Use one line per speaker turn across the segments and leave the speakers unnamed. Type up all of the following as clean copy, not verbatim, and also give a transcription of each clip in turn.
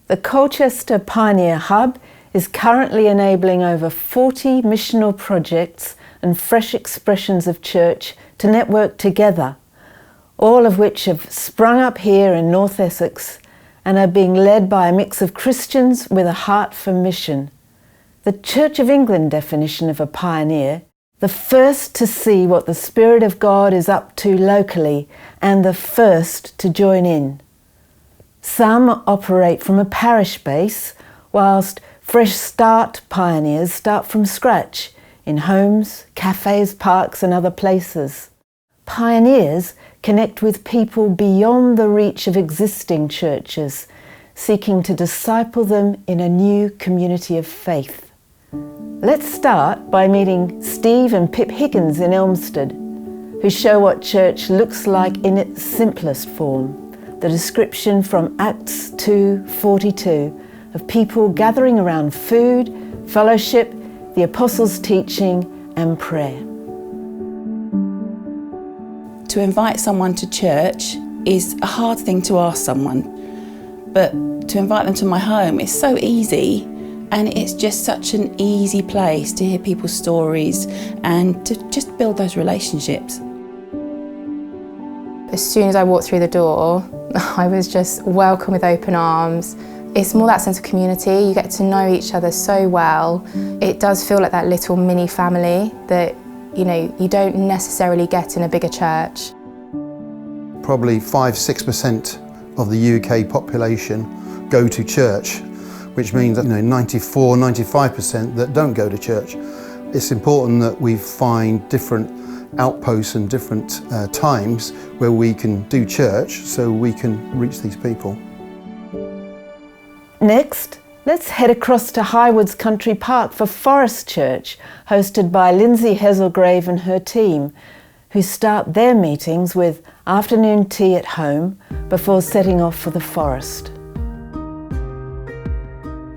The Colchester Pioneer Hub is currently enabling over 40 missional projects and fresh expressions of church to network together, all of which have sprung up here in North Essex and are being led by a mix of Christians with a heart for mission. The Church of England definition of a pioneer: the first to see what the Spirit of God is up to locally and the first to join in. Some operate from a parish base, whilst Fresh Start pioneers start from scratch in homes, cafes, parks and other places. Pioneers connect with people beyond the reach of existing churches, seeking to disciple them in a new community of faith. Let's start by meeting Steve and Pip Higgins in Elmstead, who show what church looks like in its simplest form, the description from Acts 2:42 of people gathering around food, fellowship, the apostles' teaching and prayer.
To invite someone to church is a hard thing to ask someone, but to invite them to my home is so easy, and it's just such an easy place to hear people's stories and to just build those relationships.
As soon as I walked through the door, I was just welcomed with open arms. It's more that sense of community. You get to know each other so well. It does feel like that little mini family that you don't necessarily get in a bigger church.
Probably 5–6% of the UK population go to church, which means that 94–95% that don't go to church. It's important that we find different outposts and different times where we can do church so we can reach these people.
Next, let's head across to Highwoods Country Park for Forest Church, hosted by Lindsay Heselgrave and her team, who start their meetings with afternoon tea at home before setting off for the forest.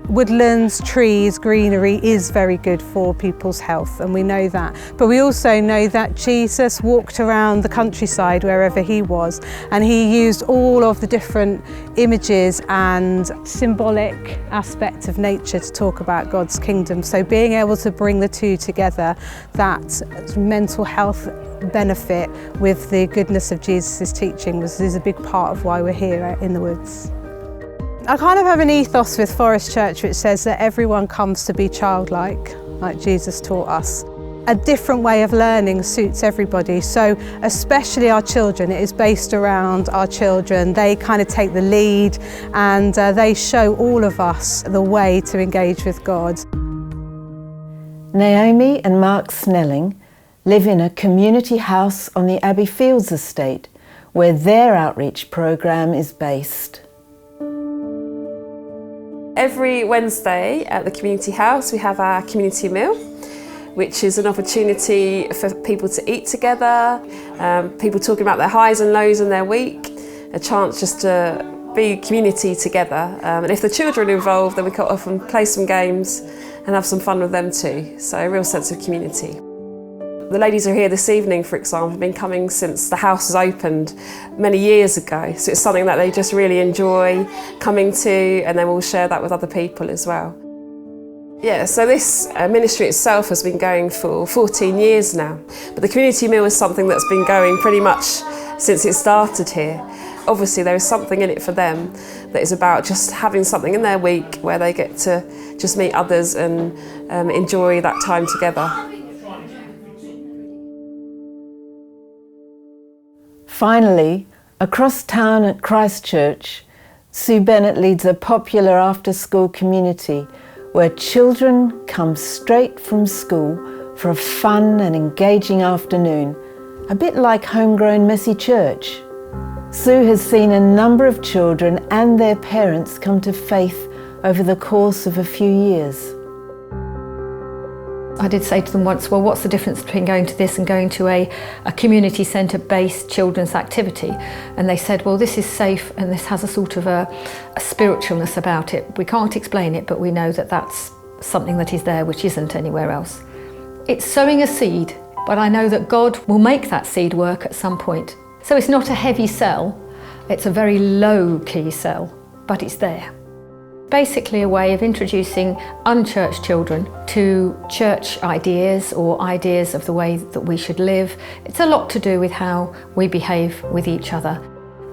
Woodlands, trees, greenery is very good for people's health, and we know that. But we also know that Jesus walked around the countryside wherever he was, and he used all of the different images and symbolic aspects of nature to talk about God's kingdom. So being able to bring the two together, that mental health benefit with the goodness of Jesus' teaching is a big part of why we're here in the woods. I kind of have an ethos with Forest Church which says that everyone comes to be childlike, like Jesus taught us. A different way of learning suits everybody, so especially our children. It is based around our children. They kind of take the lead and they show all of us the way to engage with God.
Naomi and Mark Snelling live in a community house on the Abbey Fields estate, where their outreach programme is based.
Every Wednesday at the community house we have our community meal, which is an opportunity for people to eat together, people talking about their highs and lows in their week, a chance just to be community together. And if the children are involved, then we can often play some games and have some fun with them too. So a real sense of community. The ladies who are here this evening, for example, have been coming since the house was opened many years ago. So it's something that they just really enjoy coming to, and then we'll share that with other people as well. Yeah, so this ministry itself has been going for 14 years now. But the community meal is something that's been going pretty much since it started here. Obviously there is something in it for them that is about just having something in their week where they get to just meet others and enjoy that time together.
Finally, across town at Christchurch, Sue Bennett leads a popular after-school community where children come straight from school for a fun and engaging afternoon, a bit like homegrown messy church. Sue has seen a number of children and their parents come to faith over the course of a few years.
I did say to them once, well, what's the difference between going to this and going to a community centre based children's activity? And they said, well, this is safe and this has a sort of a spiritualness about it. We can't explain it, but we know that that's something that is there which isn't anywhere else. It's sowing a seed, but I know that God will make that seed work at some point. So it's not a heavy sell, it's a very low key sell, but it's there. basically a way of introducing unchurched children to church ideas or ideas of the way that we should live. It's a lot to do with how we behave with each other.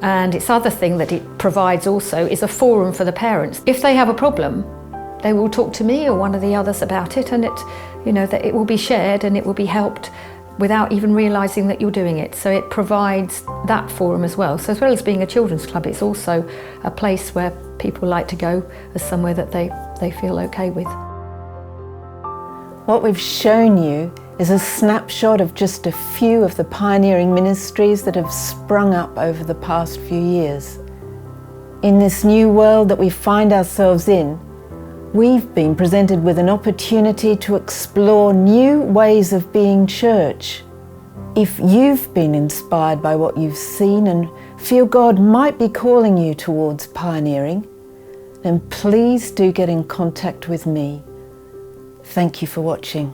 And its other thing that it provides also is a forum for the parents. If they have a problem, they will talk to me or one of the others about it, and that it will be shared and it will be helped without even realising that you're doing it. So it provides that forum as well. So as well as being a children's club, it's also a place where people like to go as somewhere that they feel okay with.
What we've shown you is a snapshot of just a few of the pioneering ministries that have sprung up over the past few years. In this new world that we find ourselves in, we've been presented with an opportunity to explore new ways of being church. If you've been inspired by what you've seen and feel God might be calling you towards pioneering, then please do get in contact with me. Thank you for watching.